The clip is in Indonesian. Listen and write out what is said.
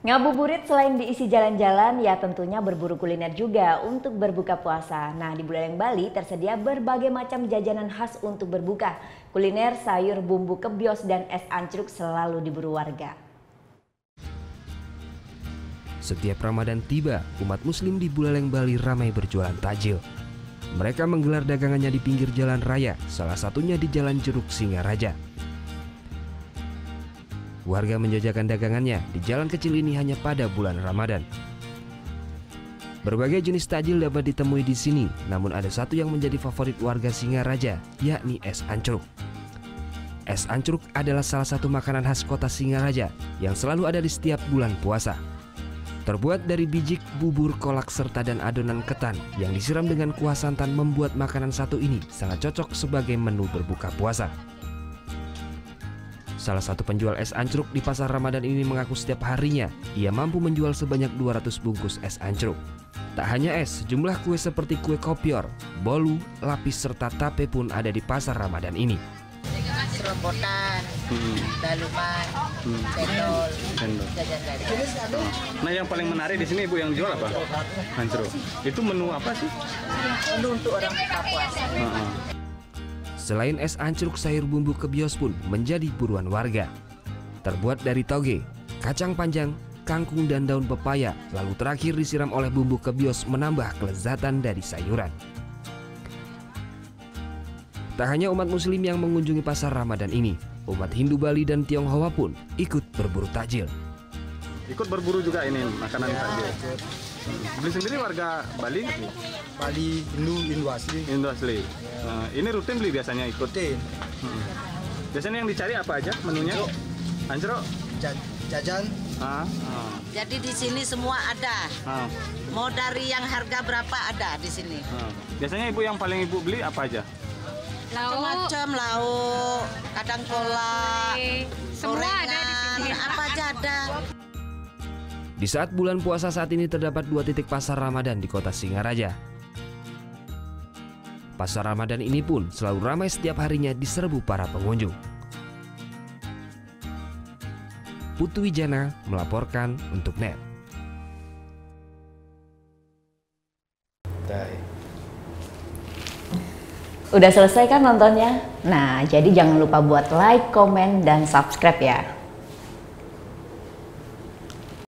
Ngabuburit selain diisi jalan-jalan, ya tentunya berburu kuliner juga untuk berbuka puasa. Nah, di Buleleng Bali tersedia berbagai macam jajanan khas untuk berbuka. Kuliner, sayur, bumbu kebios, dan es ancruk selalu diburu warga. Setiap Ramadan tiba, umat muslim di Buleleng Bali ramai berjualan takjil. Mereka menggelar dagangannya di pinggir jalan raya, salah satunya di Jalan Jeruk Singaraja. Warga menjajakan dagangannya di jalan kecil ini hanya pada bulan Ramadan. Berbagai jenis takjil dapat ditemui di sini, namun ada satu yang menjadi favorit warga Singaraja, yakni es ancruk. Es ancruk adalah salah satu makanan khas kota Singaraja yang selalu ada di setiap bulan puasa. Terbuat dari biji, bubur, kolak, serta dan adonan ketan yang disiram dengan kuah santan membuat makanan satu ini sangat cocok sebagai menu berbuka puasa. Salah satu penjual es ancruk di pasar Ramadan ini mengaku setiap harinya ia mampu menjual sebanyak 200 bungkus es ancruk. Tak hanya es, sejumlah kue seperti kue kopior, bolu, lapis, serta tape pun ada di pasar Ramadan ini. Serombotan, daluman, cendol, jajan dari. Nah, yang paling menarik di sini Ibu yang jual apa? Ancruk. Itu menu apa sih? Menu untuk orang buka puasa. Selain es ancruk, sayur bumbu kebios pun menjadi buruan warga. Terbuat dari toge, kacang panjang, kangkung, dan daun pepaya, lalu terakhir disiram oleh bumbu kebios menambah kelezatan dari sayuran. Tak hanya umat muslim yang mengunjungi pasar Ramadan ini, umat Hindu Bali dan Tionghoa pun ikut berburu takjil. Ikut berburu juga ini makanan takjil. Beli sendiri warga Bali? Bali, Hindu asli. Hindu asli. Nah, ini rutin beli biasanya ikut? Rutin. Biasanya yang dicari apa aja menunya? Ancruk? Jajan. Jadi di sini semua ada. Mau dari yang harga berapa ada di sini. Biasanya Ibu yang paling Ibu beli apa aja? Macam-macam lauk, kadang kolak, semua ada di sini. apa aja ada. Di saat bulan puasa saat ini terdapat 2 titik pasar Ramadan di kota Singaraja. Pasar Ramadan ini pun selalu ramai setiap harinya diserbu para pengunjung. Putu Wijana melaporkan untuk NET. Udah selesai kan nontonnya? Nah, jadi jangan lupa buat like, komen, dan subscribe ya.